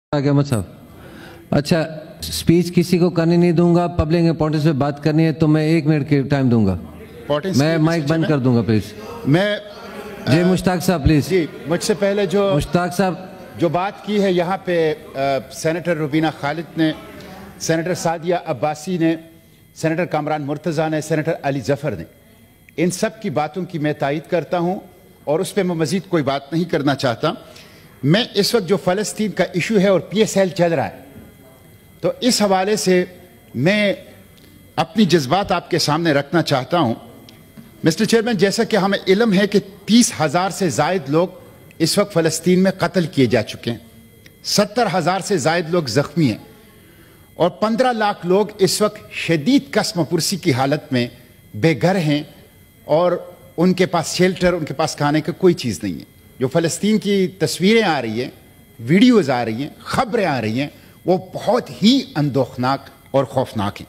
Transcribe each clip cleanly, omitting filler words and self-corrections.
आगे मत साहब, अच्छा स्पीच किसी को करने नहीं दूंगा, पब्लिक इंपॉर्टेंस पे बात करनी है तो मैं 1 मिनट के टाइम दूंगा, मैं माइक बंद कर दूंगा प्लीज। मैं जी मुश्ताक साहब प्लीज। जी मुझसे पहले जो मुश्ताक साहब जो बात की है यहाँ पे सेनेटर रुबीना खालिद ने, सेनेटर सादिया अब्बासी ने, सेनेटर कामरान मुर्तज़ा ने, सेनेटर अली जफ़र ने, इन सब की बातों की मैं तायीद करता हूँ और उस पर मैं मज़ीद कोई बात नहीं करना चाहता। मैं इस वक्त जो फ़लस्तीन का इशू है और PSL चल रहा है, तो इस हवाले से मैं अपनी जज्बात आपके सामने रखना चाहता हूँ। मिस्टर चेयरमैन, जैसा कि हमें इल्म है कि 30,000 से ज़ायद लोग इस वक्त फ़लस्तीन में कत्ल किए जा चुके हैं, 70,000 से ज़ायद लोग ज़ख्मी हैं और 15 लाख लोग इस वक्त शदीद कसम पुरसी की हालत में बेघर हैं और उनके पास शेल्टर, उनके पास खाने की कोई चीज़ नहीं है। जो फ़लस्तीन की तस्वीरें आ रही हैं, वीडियोज़ आ रही हैं, ख़बरें आ रही हैं, वो बहुत ही अंदोखनाक और खौफनाक हैं।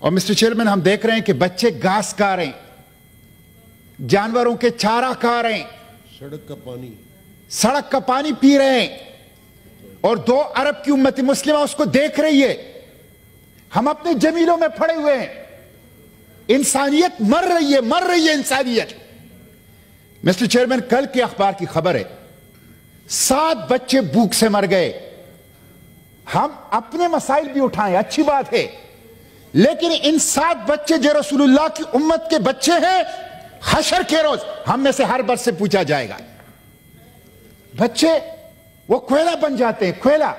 और मिस्टर चेयरमैन, हम देख रहे हैं कि बच्चे घास खा रहे हैं, जानवरों के चारा खा रहे हैं, सड़क का पानी पी रहे हैं और 2 अरब की उम्मत मुस्लिमा उसको देख रही है। हम अपने जमीलों में पड़े हुए हैं, इंसानियत मर रही है इंसानियत। मिस्टर चेयरमैन, कल के अखबार की खबर है 7 बच्चे भूख से मर गए। हम अपने मसाइल भी उठाएं, अच्छी बात है, लेकिन इन 7 बच्चे जो रसूलुल्लाह की उम्मत के बच्चे हैं, हशर के रोज हम में से हर बच्चे से पूछा जाएगा। बच्चे वो कोयला बन जाते हैं, कोयला,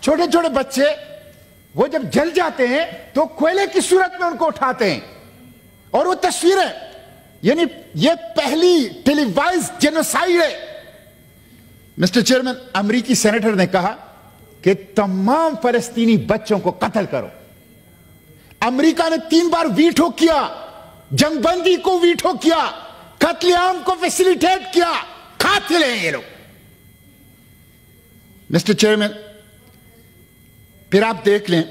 छोटे छोटे बच्चे वो जब जल जाते हैं तो कोयले की सूरत में उनको उठाते हैं और वो तस्वीरें, यानी ये पहली टेलीवाइज जेनोसाइड है। मिस्टर चेयरमैन, अमेरिकी सेनेटर ने कहा कि तमाम फलस्तीनी बच्चों को कत्ल करो। अमेरिका ने 3 बार वीटो किया, जंगबंदी को वीटो किया, कत्लेआम को फैसिलिटेट किया, कातिल हैं ये लोग। मिस्टर चेयरमैन, फिर आप देख लें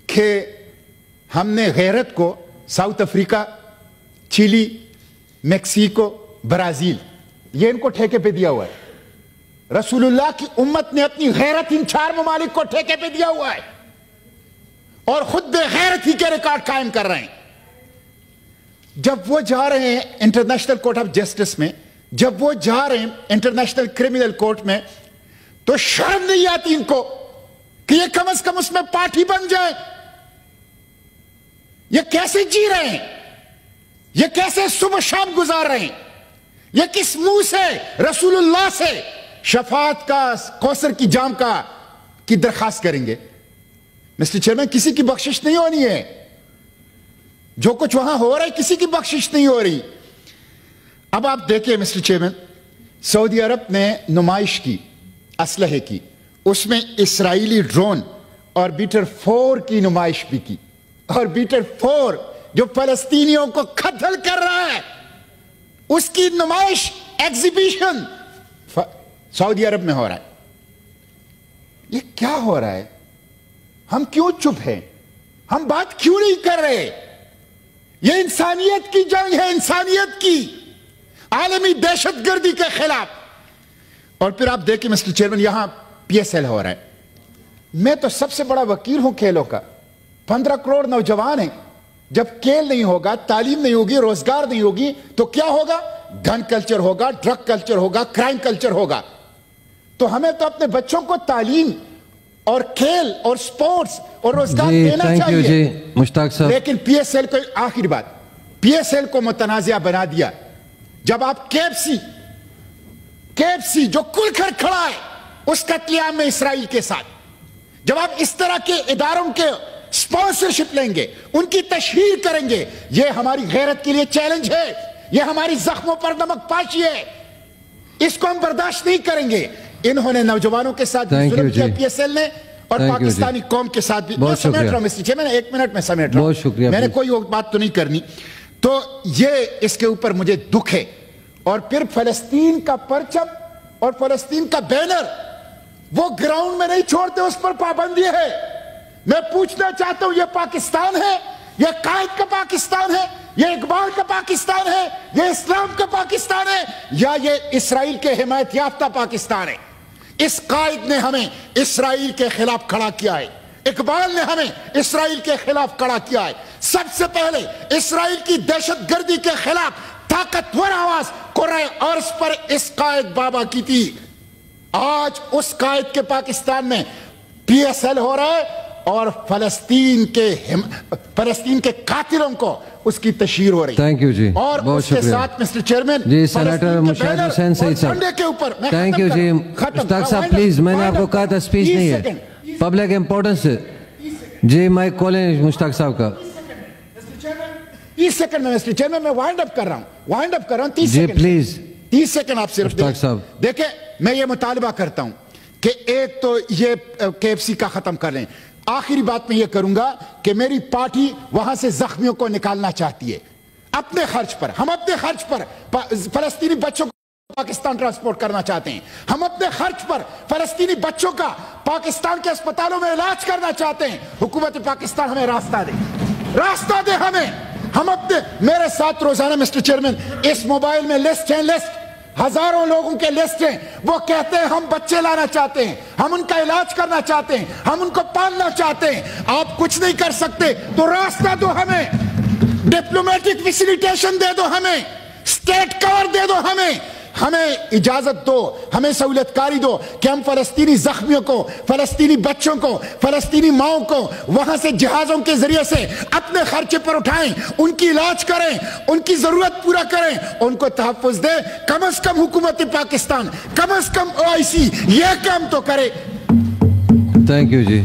कि हमने गैरत को South Africa, Chile, Mexico, Brazil, ये इनको ठेके पे दिया हुआ है। रसूलुल्लाह की उम्मत ने अपनी गैरत इन 4 ममालिक को ठेके पे दिया हुआ है और खुद बेगैरत ही के रिकॉर्ड कायम कर रहे हैं। जब वो जा रहे हैं इंटरनेशनल कोर्ट ऑफ जस्टिस में, जब वो जा रहे हैं इंटरनेशनल क्रिमिनल कोर्ट में, तो शर्म नहीं आती इनको कि ये कम से कम उसमें पार्टी बन जाए। ये कैसे जी रहे हैं, ये कैसे सुबह शाम गुजार रहे हैं, ये किस मुंह से रसूलुल्लाह से शफात का, कौसर की जाम का की दरखास्त करेंगे। मिस्टर चेयरमैन, किसी की बख्शिश नहीं होनी है, जो कुछ वहां हो रहा है किसी की बख्शिश नहीं हो रही। अब आप देखिए मिस्टर चेयरमैन, सऊदी अरब ने नुमाइश की असलहे की, उसमें इस्राएली ड्रोन और बीटर 4 की नुमाइश भी की, और बीटर 4 जो फलस्तीनियों को कत्ल कर रहा है, उसकी नुमाइश, एग्जीबिशन सऊदी अरब में हो रहा है। ये क्या हो रहा है? हम क्यों चुप हैं? हम बात क्यों नहीं कर रहे? ये इंसानियत की जंग है, इंसानियत की, आलमी दहशतगर्दी के खिलाफ। और फिर आप देखिए मिस्टर चेयरमैन, यहां PSL हो रहा है। मैं तो सबसे बड़ा वकील हूं खेलों का। 15 करोड़ नौजवान हैं, जब खेल नहीं होगा, तालीम नहीं होगी, रोजगार नहीं होगी, तो क्या होगा? गन कल्चर होगा, ड्रग कल्चर होगा, क्राइम कल्चर होगा। तो हमें तो अपने बच्चों को तालीम और खेल और स्पोर्ट्स और रोजगार देना चाहिए। मुश्ताक साहब, लेकिन PSL को, आखिरी बात, PSL को मुतनाज़िया बना दिया। जब आप KFC जो खुलकर खड़ा है उस कत्लेआम में इसराइल के साथ, जब आप इस तरह के इदारों के स्पॉन्सरशिप लेंगे, उनकी तशहीर करेंगे, यह हमारी गैरत के लिए चैलेंज है, यह हमारी जख्मों पर नमक पाशी है, इसको हम बर्दाश्त नहीं करेंगे। इन्होंने नौजवानों के साथ जुल्म किया PSL ने, और पाकिस्तानी कौम के साथ भी। मैं समेट रहा हूं मिस्टर चेयरमैन, 1 मिनट में समेट रहा हूं, मैंने कोई बात तो नहीं करनी। तो ये इसके ऊपर मुझे दुख है। और फिर फलस्तीन का परचम और फलस्तीन का बैनर वो ग्राउंड में नहीं छोड़ते, उस पर पाबंदी है। मैं पूछना चाहता हूं, ये पाकिस्तान है, ये कायद का पाकिस्तान है, ये इकबाल का पाकिस्तान है, ये इस्लाम का पाकिस्तान है, या ये इसराइल के हिमायत याफ्ता पाकिस्तान है? اس قائد نے ہمیں اسرائیل کے خلاف کھڑا کیا ہے، اقبال نے ہمیں اسرائیل کے خلاف کھڑا کیا ہے. سب سے پہلے اسرائیل کی دہشت گردی کے خلاف طاقتور آواز قرۂ ارض پر اس قائد بابا کی تھی. آج اس قائد کے پاکستان میں پی ایس ایل ہو رہا ہے اور فلسطین کے قاتلوں کو اس کی تشہیر ہو رہی ہے. تھینک یو جی، اور اس کے ساتھ مسٹر چیئرمین جی سینیٹر مشاہد حسین سعید صاحب، کے اوپر تھینک یو جی. مشتاق صاحب پلیز، میں نے آپ کو کہا تھا اسپیچ نہیں ہے، پبلک امپورٹنس ہے جی. مائک کھولیں مشتاق صاحب کا. 30 سیکنڈ میں مسٹر چیئرمین میں وائنڈ اپ کر رہا ہوں 30 جی سیکنڈ پلیز. 30 سیکنڈ آپ صرف مشتاق صاحب دیکھیں. میں یہ مطالبہ کرتا ہوں کہ ایک تو یہ KFC کا ختم کر لیں. آخری بات میں یہ کروں گا کہ میری پارٹی وہاں سے زخمیوں کو نکالنا چاہتی ہے اپنے خرچ پر. ہم اپنے خرچ پر فلسطینی بچوں کو پاکستان ٹرانسپورٹ کرنا چاہتے ہیں. ہم اپنے خرچ پر فلسطینی بچوں کا پاکستان کے اسپتالوں میں علاج کرنا چاہتے ہیں. حکومت پاکستان ہمیں راستہ دے ہمیں. ہم اپنے میرے ساتھ روزانہ مسٹر چیئرمین اس موبائل میں لسٹ ہزاروں لوگوں کے لسٹ ہیں. وہ کہتے ہیں ہم بچے لانا چاہتے ہیں، ہم ان کا علاج کرنا چاہتے ہیں، ہم ان کو پالنا چاہتے ہیں. آپ کچھ نہیں کر سکتے تو راستہ دو ہمیں، ڈپلومیٹک فیسیلیٹیشن دے دو ہمیں، اسٹیٹ کور دے دو ہمیں اجازت دو، ہمیں سہولت کاری دو کہ ہم فلسطینی زخمیوں کو، فلسطینی بچوں کو، فلسطینی ماؤں کو وہاں سے جہازوں کے ذریعے سے اپنے خرچے پر اٹھائیں، ان کی علاج کریں، ان کی ضرورت پورا کریں، ان کو تحفظ دیں. کم از کم حکومت پاکستان، کم از کم OIC یہ کام تو کرے. Thank you G.